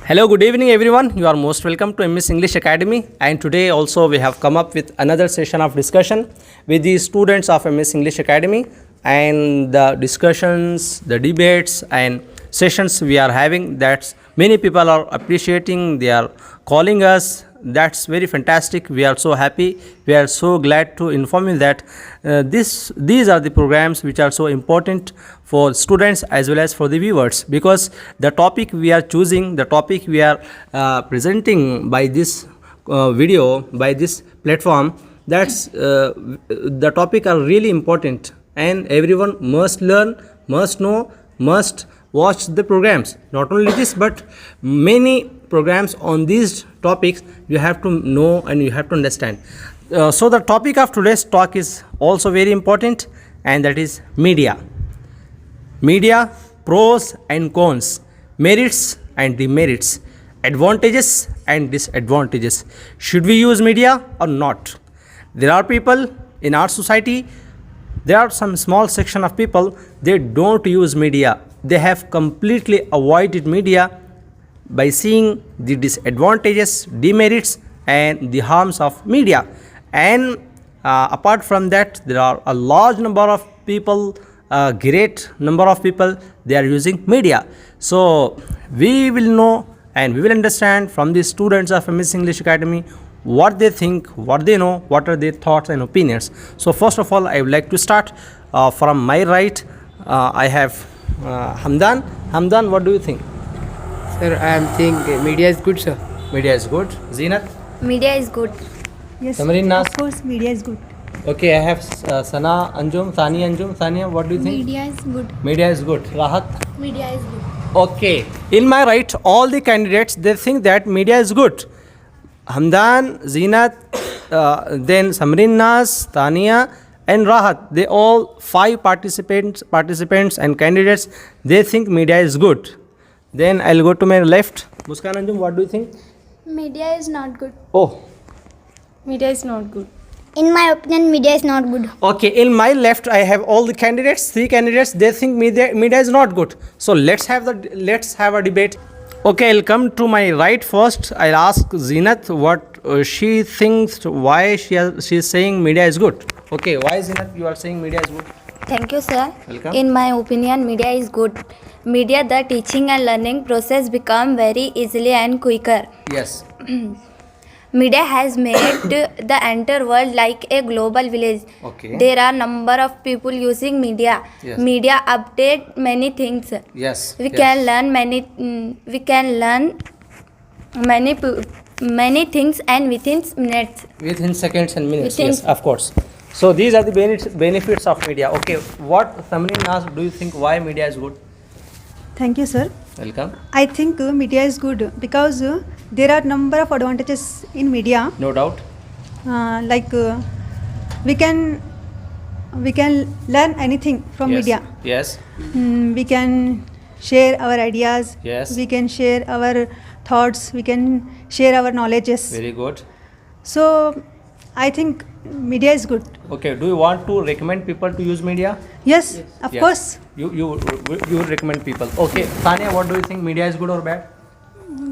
Hello, good evening everyone. You are most welcome to MS English Academy, and today also we have come up with another session of discussion with the students of MS English Academy, and the discussions, the debates and sessions we are having, that many people are appreciating, they are calling us. That's very fantastic. We are so happy. We are so glad to inform you that these are the programs which are so important for students as well as for the viewers, because the topic we are choosing, the topic we are presenting by this video, by this platform, that's the topic are really important, and everyone must learn, must know, must watch the programs. Not only this, but many programs on these topics you have to know and you have to understand. So the topic of today's talk is also very important, and that is media. Media, pros and cons, merits and demerits, advantages and disadvantages. Should we use media or not? There are people in our society, there are some small section of people, they don't use media. They have completely avoided media by seeing the disadvantages, demerits and the harms of media. And apart from that, there are a large number of people, a great number of people, they are using media. So we will know and we will understand from the students of MS English Academy what they think, what they know, what are their thoughts and opinions. So first of all, I would like to start from my right. I have Hamdan. Hamdan, what do you think? Sir, I am think media is good, sir. Media is good. Zinat? Media is good. Yes, Tamarin Nas? of course, media is good. Okay, I have Sana Anjum, Thani Anjum. Thania, what do you think? Media is good. Media is good. Rahat? Media is good. Okay. In my right, all the candidates, they think that media is good. Hamdan, Zinat, then Samrin Nas, Tania and Rahat, they all 5 participants and candidates, they think media is good. Then I'll go to my left. Muskan Anjum, what do you think? Media is not good. Oh, Media is not good. In my opinion, media is not good. okay. In my left, I have all the candidates. 3 candidates. They think media is not good. So let's have a debate. Okay, I'll come to my right first. I'll ask Zinat what she thinks. Why she is saying media is good. Okay, why Zinat you are saying media is good? Thank you, sir. Welcome. In my opinion, media is good. Media, the teaching and learning process become very easily and quicker. Yes. Media has made the entire world like a global village. Okay. There are number of people using media. Yes. Media update many things. Yes. We can learn many things and within minutes. Within seconds and minutes. Within- Yes, of course. So these are the benefits of media. Okay, what Samrin Nas do you think why media is good? Thank you, sir. Welcome. I think media is good because there are number of advantages in media. No doubt. We can learn anything from Yes. media. Yes. We can share our ideas. Yes. We can share our thoughts. We can share our knowledges. Very good. So I think media is good. Okay, do you want to recommend people to use media? Yes, of Yes. course. You recommend people. Okay, Tanya, what do you think? Media is good or bad?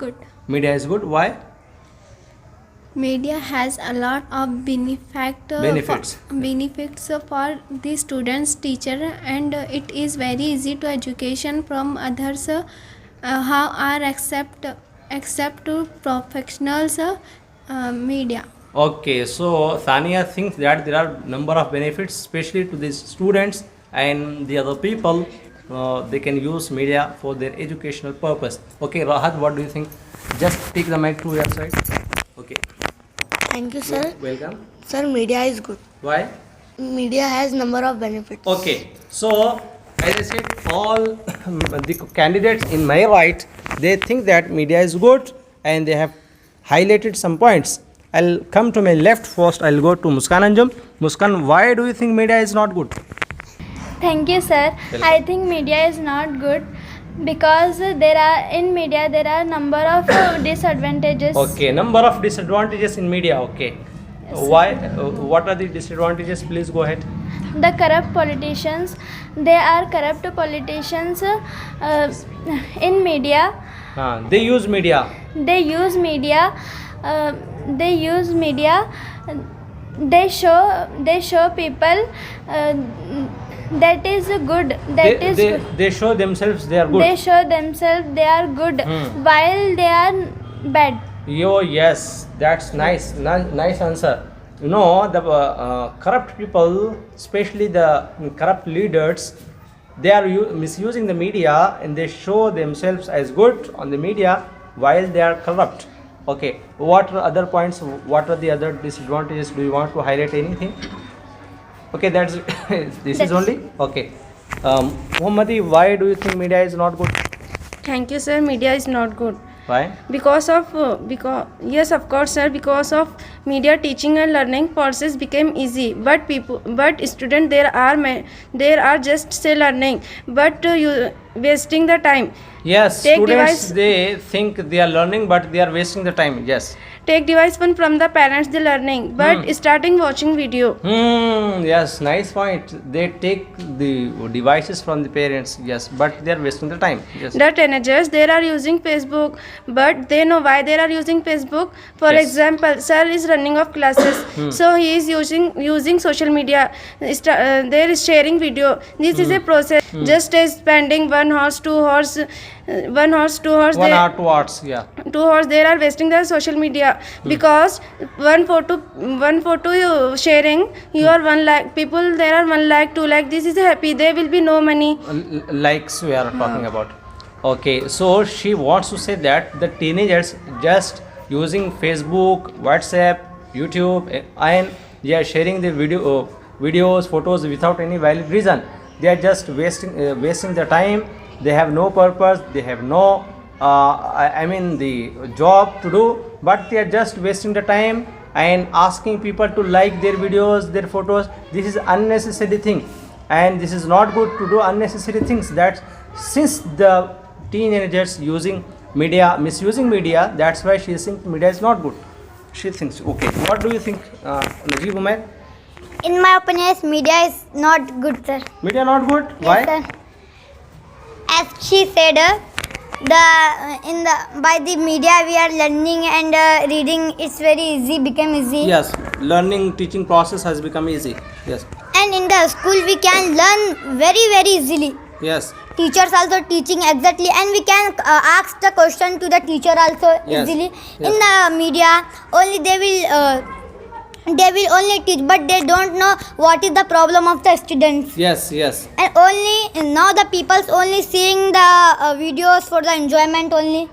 Good. Media is good. Why? Media has a lot of Benefits. benefits for the students, teacher, and it is very easy to education from others. How are accept to professionals media. Okay, so Tanya thinks that there are number of benefits, especially to these students and the other people. They can use media for their educational purpose. Okay, Rahat, what do you think? Just take the mic to your side. Okay, Thank you, sir. welcome. Sir, media is good. Why? Media has number of benefits. Okay, so as I said, all the candidates in my right, they think that media is good and they have highlighted some points. I'll come to my left first. I'll go to Muskan Anjum. Muskan, why do you think media is not good? Thank you, sir. Welcome. I think media is not good because there are number of disadvantages. Okay, number of disadvantages in media. Okay, why? What are the disadvantages? Please go ahead. The corrupt politicians, they are corrupt politicians in media. They use media. They use media. They use media. They show people that is good. That is good. They show themselves they are good. They show themselves they are good while they are bad. Yes, that's nice. Nice answer. You know, the corrupt people, especially the corrupt leaders, they are misusing the media and they show themselves as good on the media while they are corrupt. Okay, what are other points? What are the other disadvantages? Do you want to highlight anything? Okay, that's this is only okay. Muhammadi, why do you think media is not good? Thank you, sir. Media is not good Why? because yes, of course, sir. Because of media, teaching and learning process became easy. But student there are just say learning, but you wasting the time. Yes, Take students device- they think they are learning, but they are wasting the time. Yes. Take device phone from the parents the learning, but starting watching video. Yes, nice point. They take the devices from the parents. Yes, but they are wasting the time. Yes. The teenagers they are using Facebook, but they know why they are using Facebook. For Yes. example, sir is running off classes, so he is using social media. There is sharing video. This is a process. Just as spending 1 horse, 2 horse, 1 horse, 2 horse. 1 hour, 2 hours. Yeah. 2 hours they are wasting their social media because one photo you sharing you are 1 lakh people there are 1 lakh 2 lakh. This is happy. There will be no money. Likes we are talking about. Okay, so she wants to say that the teenagers just using Facebook, WhatsApp, YouTube, and they are sharing their videos, photos without any valid reason. They are just wasting their time. They have no purpose. They have no the job to do, but they are just wasting the time and asking people to like their videos, their photos. This is unnecessary thing, and this is not good to do unnecessary things. That since the teenagers misusing media, that's why she thinks media is not good. She thinks. Okay, what do you think, Najib Umair? In my opinion, media is not good, sir. Media not good? Why? Yes, sir. As she said, by the media we are learning and reading. It's very easy, become easy. Yes, learning teaching process has become easy. Yes. And in the school we can learn very easily. Yes. Teachers also teaching exactly, and we can ask the question to the teacher also Yes. easily. Yes. In the media, only they will only teach, but they don't know what is the problem of the students. Yes. Yes. And only now the people's only seeing the videos for the enjoyment only.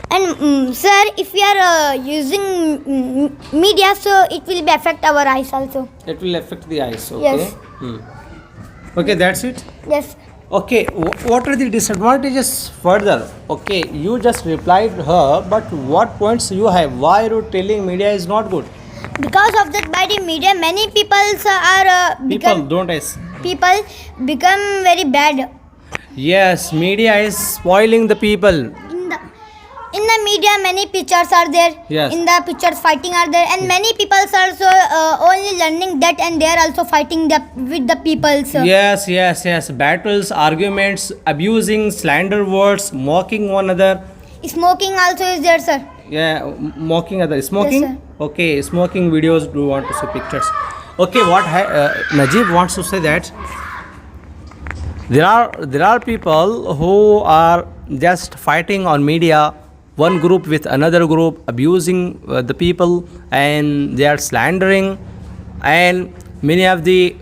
And sir, if we are using media, so it will be affect our eyes also. It will affect the eyes. Okay. Yes. Okay, that's it. Yes. Okay, what are the disadvantages further? Okay, you just replied her, but what points you have? Why are you telling media is not good? Because of that, by the media, many people are people become very bad. Yes, media is spoiling the people. In the media, many pictures are there. Yes. In the pictures, fighting are there, and many people are also only learning that, and they are also fighting with the people. So. Yes. Battles, arguments, abusing, slander words, mocking one another. Smoking also is there, sir. Yeah, mocking other. Smoking? Yes, sir. Okay, smoking videos. Do you want to see pictures? Okay, what Najib wants to say that there are people who are just fighting on media, one group with another group, abusing the people, and they are slandering, and many of the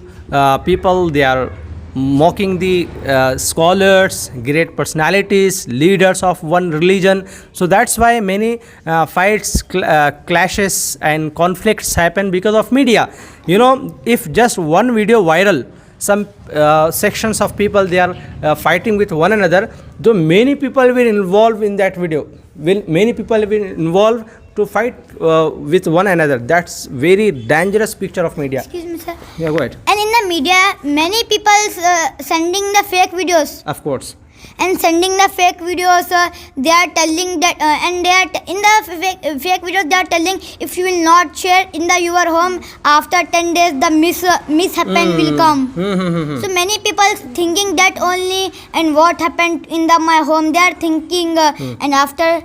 people, they are mocking the scholars, great personalities, leaders of one religion. So that's why many fights, clashes and conflicts happen because of media. You know, if just one video viral, some sections of people, they are fighting with one another, though many people will involve in that video, many people will involve to fight with one another. That's very dangerous picture of media. Excuse me, sir. Yeah, go ahead. And in the media, many people sending the fake videos. Of course. and sending the fake videos. They are telling that, and they are in the fake videos they are telling if you will not share in the your home after 10 days the mishappen will come. So many people thinking that only, and what happened in my home they are thinking, and after.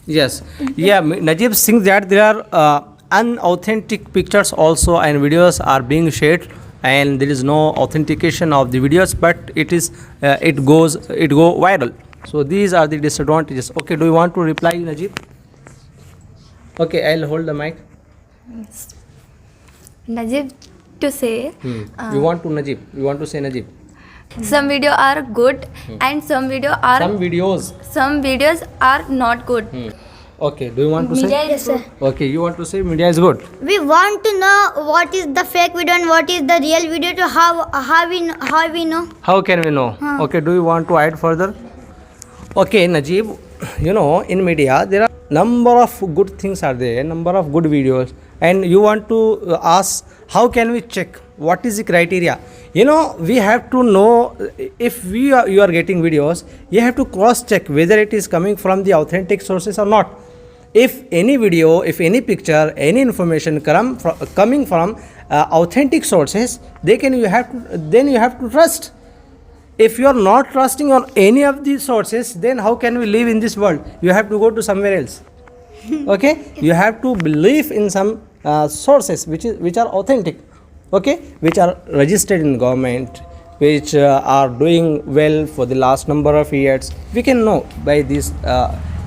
Yes. Yeah, Najib thinks that there are unauthentic pictures also and videos are being shared, and there is no authentication of the videos, but it go viral. So these are the disadvantages. Okay, do you want to reply, Najib? Okay, I'll hold the mic. Najib to say You want to Najib? You want to say Najib? some video are good and some videos are not good. Okay, do you want to Media say? is good. Okay, you want to say media is good. We want to know what is the fake video and what is the real video. To how we know. How can we know? Okay, do you want to add further? Okay, Najib, in media there are number of good things are there, number of good videos, and you want to ask how can we check what is the criteria? We have to know if you are getting videos, you have to cross check whether it is coming from the authentic sources or not. If any video, if any picture, any information coming from authentic sources, then you have to trust. If you are not trusting on any of these sources, then how can we live in this world? You have to go to somewhere else. Okay, you have to believe in some sources which are authentic, okay, which are registered in government, which are doing well for the last number of years. We can know by these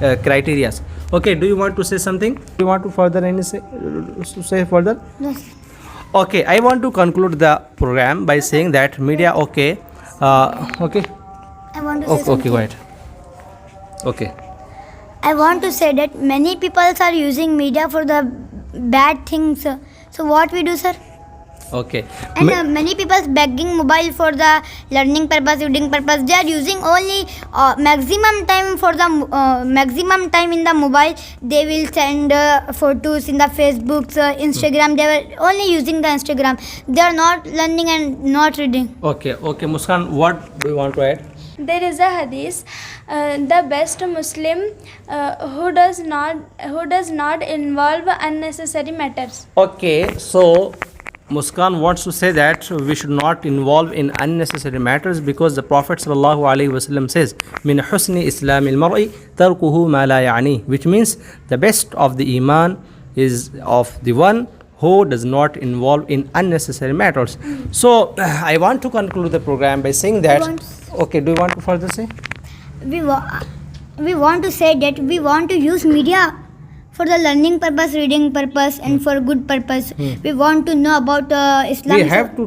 criteria. Okay, do you want to say something? Do you want to further say further? Yes. Okay, I want to conclude the program by saying that media, okay. Okay. I want to say Okay, something. go ahead. Okay. I want to say that many people are using media for the bad things. So what we do, sir? Okay. And many people begging mobile for the learning purpose, reading purpose. They are using only maximum time for the maximum time in the mobile. They will send photos in the Facebook, Instagram. They were only using the Instagram. They are not learning and not reading. Okay, Muskan, what do you want to add? There is a hadith, the best Muslim who does not involve unnecessary matters. Okay, so Muskan wants to say that we should not involve in unnecessary matters because the Prophet ﷺ says, "Min husni Islam al-mar'i tarkuhu ma la ya'ni," which means the best of the iman is of the one who does not involve in unnecessary matters. So I want to conclude the program by saying that. Okay, do you want to further say? We want to say that we want to use media for the learning purpose, reading purpose, and for good purpose. We want to know about Islam. We have to.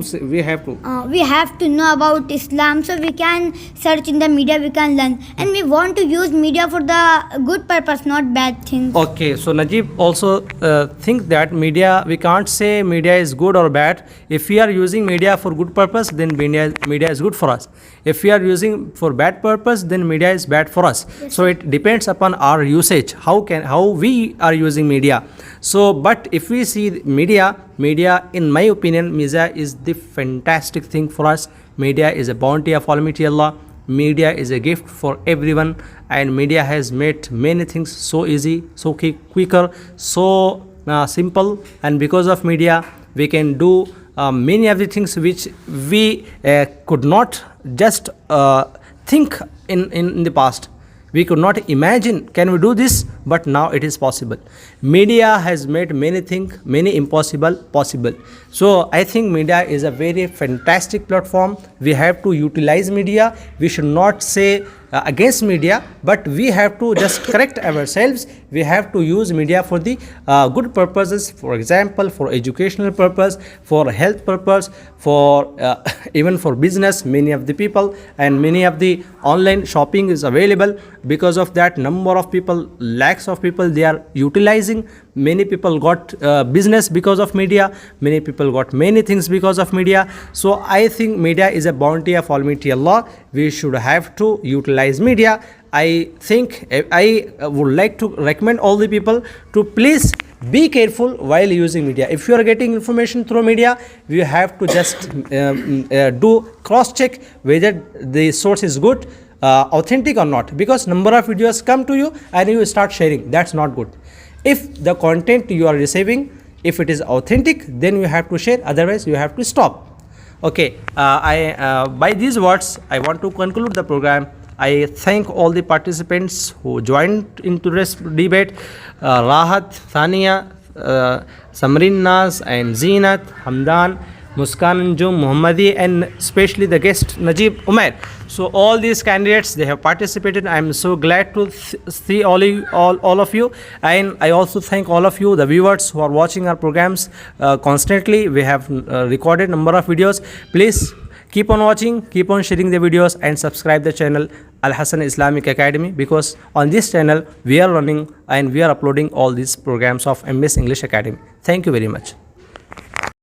We have to know about Islam, so we can search in the media, we can learn, and we want to use media for the good purpose, not bad things. Okay, so Najib also think that media, we can't say media is good or bad. If we are using media for good purpose, then media is good for us. If we are using for bad purpose, then media is bad for us. So it depends upon our usage, how we are using media. So but if we see media, in my opinion, media is the fantastic thing for us. Media is a bounty of Almighty Allah. Media is a gift for everyone, and media has made many things so easy, so quicker, so simple, and because of media we can do many of the things which we could not just think in the past. We could not imagine, can we do this? But now it is possible. Media has made many things, many impossible, possible. So I think media is a very fantastic platform. We have to utilize media. We should not say against media, but we have to just correct ourselves. We have to use media for the good purposes, for example, for educational purpose, for health purpose, for even for business. Many of the people and many of the online shopping is available. Because of that, number of people, lakhs of people, they are utilizing. Many people got business because of media. Many people got many things because of media. So I think media is a bounty of Almighty Allah. We should have to utilize media. I think I would like to recommend all the people to please be careful while using media. If you are getting information through media, you have to just do cross check whether the source is good, authentic or not, because number of videos come to you and you start sharing. That's not good. If the content you are receiving, if it is authentic, then you have to share, otherwise you have to stop. Okay, by these words I want to conclude the program. I thank all the participants who joined in today's debate, Rahat, Thania, Samrin Naz and Zeenat, Hamdan, Muskan Anjum, Muhammadi, and especially the guest Najib Umair. So all these candidates, they have participated. I am so glad to see all of you, and I also thank all of you, the viewers who are watching our programs constantly. We have recorded number of videos. Please keep on watching, keep on sharing the videos, and subscribe the channel Al Hassan Islamic Academy, because on this channel we are running and we are uploading all these programs of MS English Academy. Thank you very much.